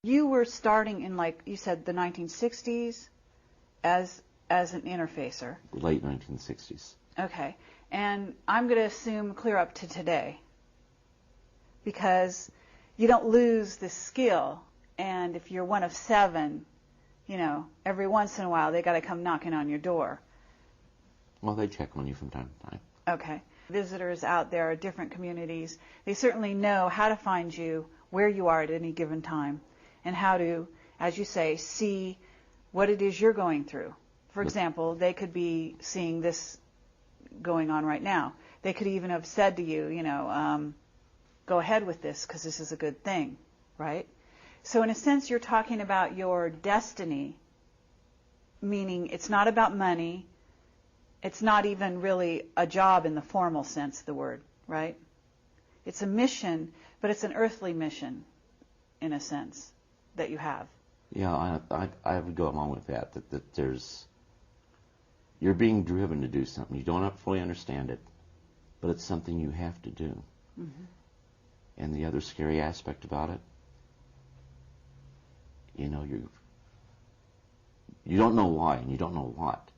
You were starting in, like you said, the 1960s as an interfacer. Late 1960s. Okay. And I'm going to assume clear up to today, because you don't lose the skill. And if you're one of 7, every once in a while they got to come knocking on your door. Well, they check on you from time to time. Okay. Visitors out there are different communities. They certainly know how to find you, where you are at any given time, and how to, as you say, see what it is you're going through. For example, they could be seeing this going on right now. They could even have said to you, go ahead with this because this is a good thing, right? So in a sense, you're talking about your destiny, meaning it's not about money. It's not even really a job in the formal sense of the word, right? It's a mission, but it's an earthly mission, in a sense, that you have. Yeah, I would go along with that you're being driven to do something. You don't fully understand it, but it's something you have to do. Mm-hmm. And the other scary aspect about it, you don't know why and you don't know what,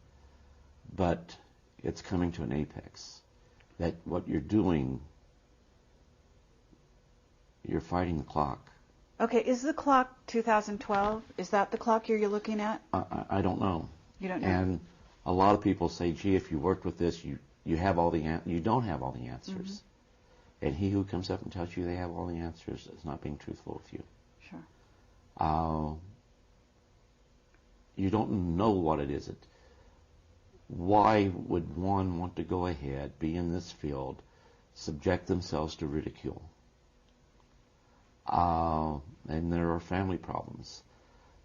but it's coming to an apex. That what you're doing, you're fighting the clock. Okay, is the clock 2012? Is that the clock you're looking at? I don't know. You don't know? And a lot of people say, gee, if you worked with this, you have all the you don't have all the answers. Mm-hmm. And he who comes up and tells you they have all the answers is not being truthful with you. Sure. You don't know what it is. Why would one want to go ahead, be in this field, subject themselves to ridicule? And there are family problems.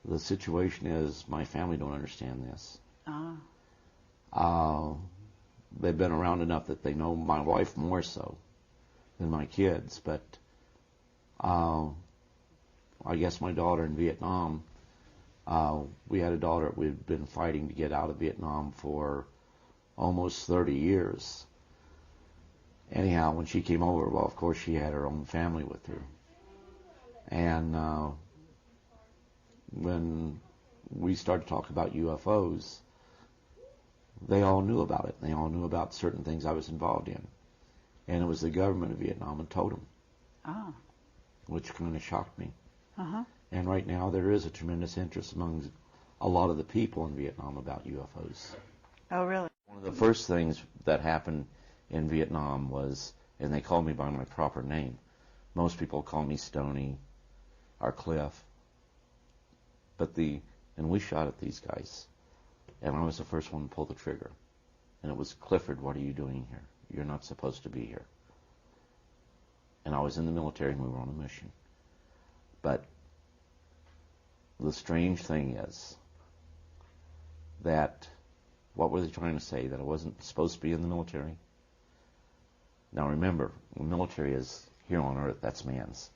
The situation is my family don't understand this. They've been around enough that they know my wife more so than my kids, but I guess my daughter in Vietnam, we had a daughter we'd been fighting to get out of Vietnam for almost 30 years. Anyhow, when she came over, well, of course she had her own family with her. And when we started to talk about UFOs, they all knew about it. They all knew about certain things I was involved in. And it was the government of Vietnam that told them, which kind of shocked me. Uh-huh. And right now there is a tremendous interest among a lot of the people in Vietnam about UFOs. Oh, really? One of the first things that happened in Vietnam was, and they called me by my proper name. Most people call me Stoney or Cliff. And we shot at these guys. And I was the first one to pull the trigger. And it was, Clifford, what are you doing here? You're not supposed to be here. And I was in the military and we were on a mission. But the strange thing is that, what were they trying to say? That I wasn't supposed to be in the military? Now remember, the military is here on Earth, that's man's.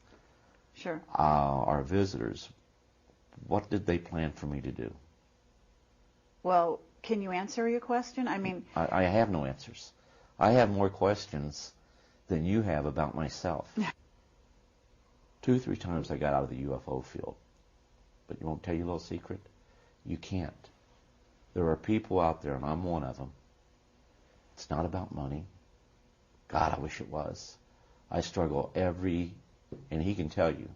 Sure. Our visitors, what did they plan for me to do? Well, can you answer your question? I mean... I have no answers. I have more questions than you have about myself. 2 or 3 times I got out of the UFO field. But you won't tell you a little secret? You can't. There are people out there, and I'm one of them. It's not about money. God, I wish it was. I struggle and he can tell you,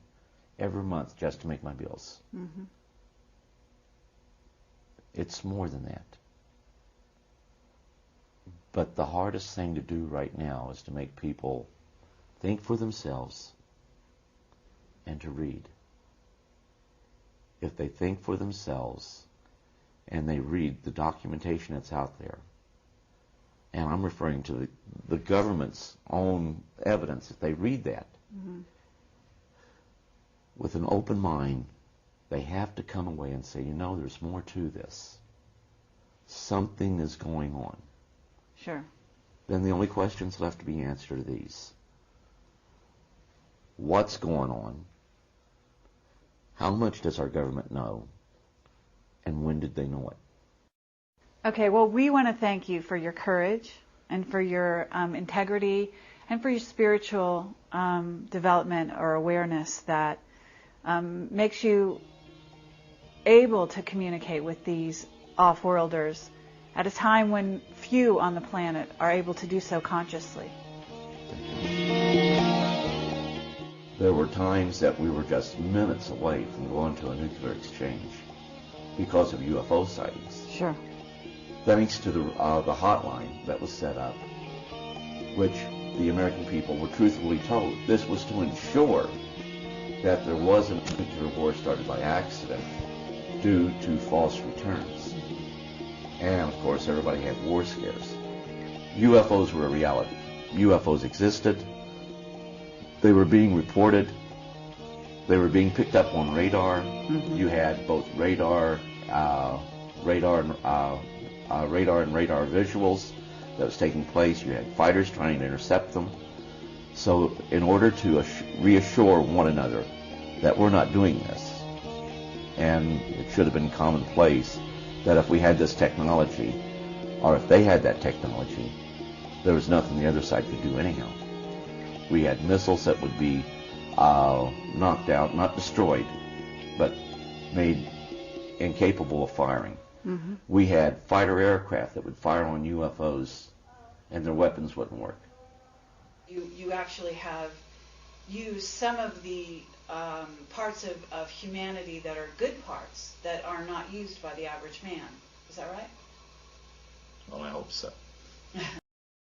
every month just to make my bills. Mm-hmm. It's more than that. But the hardest thing to do right now is to make people think for themselves and to read. If they think for themselves and they read the documentation that's out there, and I'm referring to the government's own evidence, if they read that, mm-hmm. with an open mind, they have to come away and say, there's more to this. Something is going on. Sure. Then the only questions left to be answered are these. What's going on? How much does our government know? And when did they know it? Okay, well, we want to thank you for your courage and for your integrity and for your spiritual development or awareness that makes you able to communicate with these off-worlders at a time when few on the planet are able to do so consciously. There were times that we were just minutes away from going to a nuclear exchange because of UFO sightings. Sure. Thanks to the hotline that was set up, which the American people were truthfully told this was to ensure that there wasn't a nuclear war started by accident due to false returns. And of course everybody had war scares. UFOs were a reality. UFOs existed. They were being reported. They were being picked up on radar. Mm-hmm. You had both radar and radar visuals that was taking place. You had fighters trying to intercept them. So in order to reassure one another that we're not doing this, and it should have been commonplace that if we had this technology, or if they had that technology, there was nothing the other side could do anyhow. We had missiles that would be knocked out, not destroyed, but made incapable of firing. Mm-hmm. We had fighter aircraft that would fire on UFOs and their weapons wouldn't work. You actually have used some of the parts of humanity that are good parts that are not used by the average man. Is that right? Well, I hope so.